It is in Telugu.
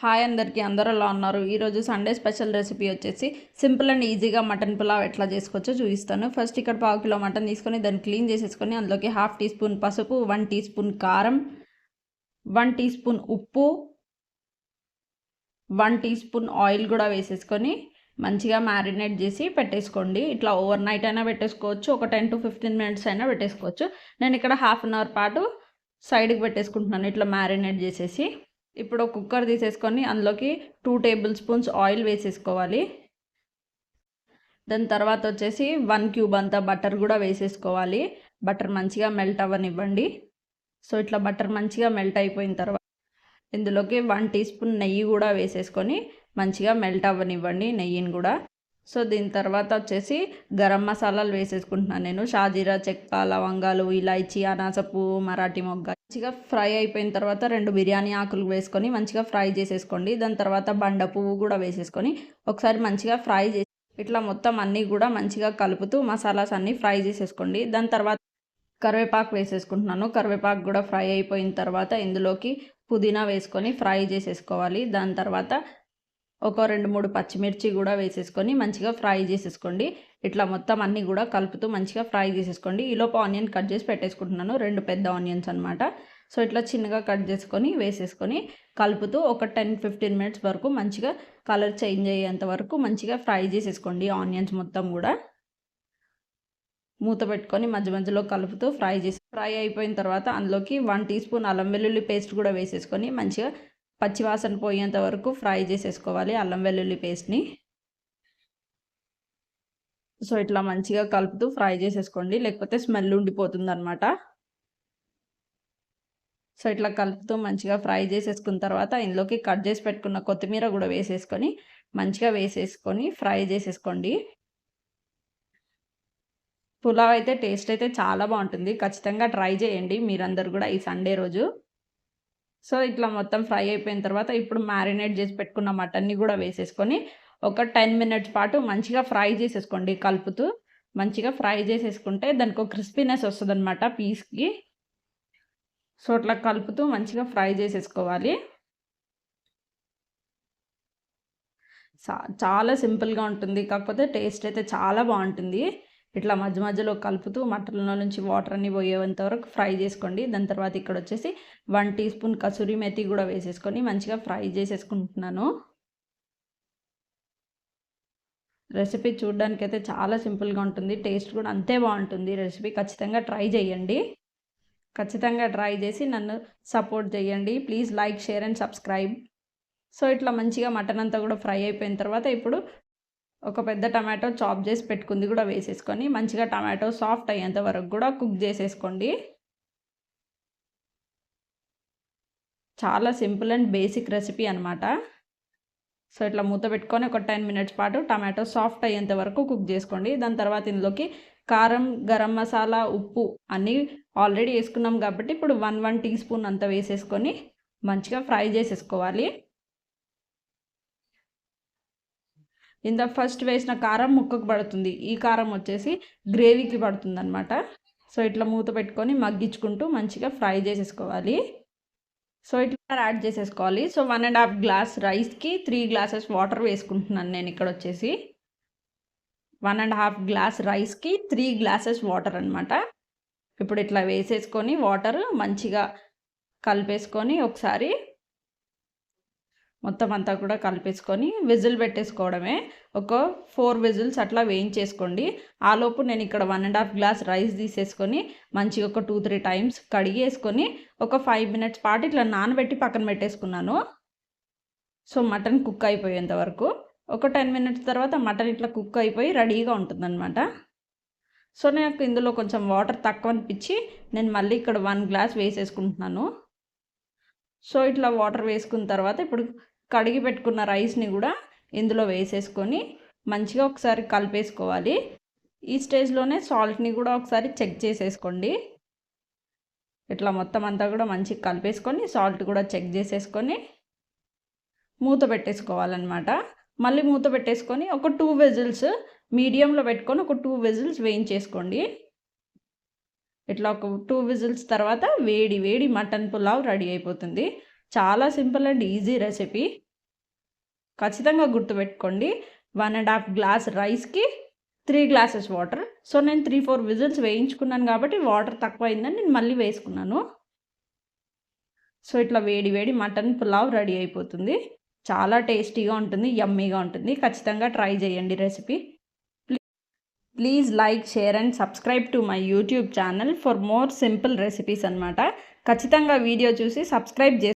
హాయ్ అందరికీ, అందరూ ఎలా ఉన్నారు? ఈరోజు సండే స్పెషల్ రెసిపీ వచ్చేసి సింపుల్ అండ్ ఈజీగా మటన్ పులావ్ ఎట్లా చేసుకోవచ్చో చూపిస్తాను. ఫస్ట్ ఇక్కడ 1/2 కిలో మటన్ తీసుకొని దాన్ని క్లీన్ చేసేసుకొని అందులోకి 1/2 టీ స్పూన్ పసుపు, 1 టీ స్పూన్ కారం, 1 టీ స్పూన్ ఉప్పు, 1 టీ స్పూన్ ఆయిల్ కూడా వేసేసుకొని మంచిగా మ్యారినేట్ చేసి పెట్టేసుకోండి. ఇట్లా ఓవర్ నైట్ అయినా పెట్టేసుకోవచ్చు, ఒక 10 to 15 మినిట్స్ అయినా పెట్టేసుకోవచ్చు. నేను ఇక్కడ 1/2 అవర్ పాటు సైడ్కి పెట్టేసుకుంటున్నాను ఇట్లా మ్యారినేట్ చేసేసి. ఇప్పుడు కుక్కర్ తీసేసుకొని అందులోకి 2 టేబుల్ స్పూన్స్ ఆయిల్ వేసేసుకోవాలి. దాని తర్వాత వచ్చేసి 1 క్యూబ్ అంతా బటర్ కూడా వేసేసుకోవాలి. బటర్ మంచిగా మెల్ట్ అవ్వనివ్వండి. సో ఇట్లా బటర్ మంచిగా మెల్ట్ అయిపోయిన తర్వాత ఇందులోకి 1 టీ స్పూన్ నెయ్యి కూడా వేసేసుకొని మంచిగా మెల్ట్ అవ్వనివ్వండి నెయ్యిని కూడా. సో దీని తర్వాత వచ్చేసి గరం మసాలాలు వేసేసుకుంటున్నాను నేను. షాజీరా, చెక్క, లవంగాలు, ఇలాచీ, అనాస పువ్వు, మరాఠీ మొగ్గ మంచిగా ఫ్రై అయిపోయిన తర్వాత 2 బిర్యానీ ఆకులు వేసుకొని మంచిగా ఫ్రై చేసేసుకోండి. దాని తర్వాత బండ పువ్వు కూడా వేసేసుకొని ఒకసారి మంచిగా ఫ్రై చేసి ఇట్లా మొత్తం అన్నీ కూడా మంచిగా కలుపుతూ మసాలాస్ అన్నీ ఫ్రై చేసేసుకోండి. దాని తర్వాత కరివేపాకు వేసేసుకుంటున్నాను. కరివేపాకు కూడా ఫ్రై అయిపోయిన తర్వాత ఇందులోకి పుదీనా వేసుకొని ఫ్రై చేసేసుకోవాలి. దాని తర్వాత ఒక 2-3 పచ్చిమిర్చి కూడా వేసేసుకొని మంచిగా ఫ్రై చేసేసుకోండి. ఇట్లా మొత్తం అన్నీ కూడా కలుపుతూ మంచిగా ఫ్రై చేసేసుకోండి. ఈలోపు ఆనియన్ కట్ చేసి పెట్టేసుకుంటున్నాను, 2 పెద్ద ఆనియన్స్ అనమాట. సో ఇట్లా చిన్నగా కట్ చేసుకొని వేసేసుకొని కలుపుతూ ఒక 10-15 మినిట్స్ వరకు మంచిగా కలర్ చేంజ్ అయ్యేంత వరకు మంచిగా ఫ్రై చేసేసుకోండి ఆనియన్స్ మొత్తం కూడా. మూత పెట్టుకొని మధ్య మధ్యలో కలుపుతూ ఫ్రై అయిపోయిన తర్వాత అందులోకి 1 టీ స్పూన్ అల్లం వెల్లుల్లి పేస్ట్ కూడా వేసేసుకొని మంచిగా పచ్చివాసన పోయేంత వరకు ఫ్రై చేసేసుకోవాలి అల్లం వెల్లుల్లి పేస్ట్ని. సో ఇట్లా మంచిగా కలుపుతూ ఫ్రై చేసేసుకోండి, లేకపోతే స్మెల్ ఉండిపోతుంది అనమాట. సో ఇట్లా కలుపుతూ మంచిగా ఫ్రై చేసేసుకున్న తర్వాత ఇందులోకి కట్ చేసి పెట్టుకున్న కొత్తిమీర కూడా వేసేసుకొని మంచిగా ఫ్రై చేసేసుకోండి. పులావ్ అయితే టేస్ట్ అయితే చాలా బాగుంటుంది, ఖచ్చితంగా ట్రై చేయండి మీరందరూ కూడా ఈ సండే రోజు. సో ఇట్లా మొత్తం ఫ్రై అయిపోయిన తర్వాత ఇప్పుడు మ్యారినేట్ చేసి పెట్టుకున్న మటన్ని కూడా వేసేసుకొని ఒక 10 మినిట్స్ పాటు మంచిగా ఫ్రై చేసేసుకోండి కలుపుతూ. మంచిగా ఫ్రై చేసేసుకుంటే దానికి ఒక క్రిస్పీనెస్ వస్తుంది అనమాట పీస్కి. సో అట్లా కలుపుతూ మంచిగా ఫ్రై చేసేసుకోవాలి. చాలా సింపుల్గా ఉంటుంది, కాకపోతే టేస్ట్ అయితే చాలా బాగుంటుంది. ఇట్లా మధ్య మధ్యలో కలుపుతూ మటన్లో నుంచి వాటర్ అన్ని పోయేంత వరకు ఫ్రై చేసుకోండి. దాని తర్వాత ఇక్కడ వచ్చేసి 1 టీ స్పూన్ కసూరి మెతి కూడా వేసేసుకొని మంచిగా ఫ్రై చేసేసుకుంటున్నాను. రెసిపీ చూడడానికి అయితే చాలా సింపుల్గా ఉంటుంది, టేస్ట్ కూడా అంతే బాగుంటుంది. రెసిపీ ఖచ్చితంగా ట్రై చేయండి. ఖచ్చితంగా ట్రై చేసి నన్ను సపోర్ట్ చేయండి. Please like, share and subscribe. So ఇట్లా మంచిగా మటన్ అంతా కూడా ఫ్రై అయిపోయిన తర్వాత ఇప్పుడు ఒక పెద్ద టమాటో చాప్ చేసి పెట్టుకుంది కూడా వేసేసుకొని మంచిగా టమాటో సాఫ్ట్ అయ్యేంత వరకు కూడా కుక్ చేసేసుకోండి. చాలా సింపుల్ అండ్ బేసిక్ రెసిపీ అనమాట. సో ఇట్లా మూత పెట్టుకొని ఒక 10 మినిట్స్ పాటు టమాటో సాఫ్ట్ అయ్యేంత వరకు కుక్ చేసుకోండి. దాని తర్వాత ఇందులోకి కారం, గరం మసాలా, ఉప్పు అన్నీ ఆల్రెడీ వేసుకున్నాం కాబట్టి ఇప్పుడు 1 టీ స్పూన్ అంతా వేసేసుకొని మంచిగా ఫ్రై చేసేసుకోవాలి. ఇంత ఫస్ట్ వేసిన కారం ముక్కకు పడుతుంది, ఈ కారం వచ్చేసి గ్రేవీకి పడుతుంది అనమాట. సో ఇట్లా మూత పెట్టుకొని మగ్గించుకుంటూ మంచిగా ఫ్రై చేసేసుకోవాలి. సో ఇట్లా యాడ్ చేసేసుకోవాలి. సో 1.5 గ్లాస్ రైస్కి 3 గ్లాసెస్ వాటర్ వేసుకుంటున్నాను నేను ఇక్కడ వచ్చేసి. 1.5 గ్లాస్ రైస్కి 3 గ్లాసెస్ వాటర్ అనమాట. ఇప్పుడు ఇట్లా వేసేసుకొని వాటర్ మంచిగా కలిపేసుకొని ఒకసారి మొత్తం అంతా కూడా కలిపేసుకొని విజిల్ పెట్టేసుకోవడమే. ఒక 4 విజిల్స్ అట్లా వేయించేసుకోండి. ఆలోపు నేను ఇక్కడ 1.5 గ్లాస్ రైస్ తీసేసుకొని మంచిగా ఒక 2-3 టైమ్స్ కడిగేసుకొని ఒక 5 మినిట్స్ పాటు ఇట్లా నానబెట్టి పక్కన పెట్టేసుకున్నాను. సో మటన్ కుక్ అయిపోయేంత వరకు ఒక 10 మినిట్స్ తర్వాత మటన్ ఇట్లా కుక్ అయిపోయి రెడీగా ఉంటుందన్నమాట. సో నాకు ఇందులో కొంచెం వాటర్ తక్కువ అనిపించి నేను మళ్ళీ ఇక్కడ 1 గ్లాస్ వేసేసుకుంటున్నాను. సో ఇట్లా వాటర్ వేసుకున్న తర్వాత ఇప్పుడు కడిగి పెట్టుకున్న రైస్ని కూడా ఇందులో వేసేసుకొని మంచిగా ఒకసారి కలిపేసుకోవాలి. ఈ స్టేజ్లోనే సాల్ట్ని కూడా ఒకసారి చెక్ చేసేసుకోండి. ఇట్లా మొత్తం అంతా కూడా మంచిగా కలిపేసుకొని సాల్ట్ కూడా చెక్ చేసేసుకొని మూత పెట్టేసుకోవాలన్నమాట. మళ్ళీ మూత పెట్టేసుకొని ఒక 2 విజిల్స్ మీడియంలో పెట్టుకొని ఒక 2 విజిల్స్ వేయించేసుకోండి. ఇట్లా ఒక 2 విజిల్స్ తర్వాత వేడి వేడి మటన్ పులావ్ రెడీ అయిపోతుంది. చాలా సింపుల్ అండ్ ఈజీ రెసిపీ. ఖచ్చితంగా గుర్తుపెట్టుకోండి. 1.5 గ్లాస్ రైస్కి 3 గ్లాసెస్ వాటర్. సో నేను 3-4 విజిల్స్ వేయించుకున్నాను కాబట్టి వాటర్ తక్కువ అయిందని నేను మళ్ళీ వేసుకున్నాను. సో ఇట్లా వేడి వేడి మటన్ పులావ్ రెడీ అయిపోతుంది. చాలా టేస్టీగా ఉంటుంది, యమ్మీగా ఉంటుంది. ఖచ్చితంగా ట్రై చేయండి recipe. Please like, share and subscribe to my YouTube channel for more simple recipes అనమాట. ఖచ్చితంగా వీడియో చూసి సబ్స్క్రైబ్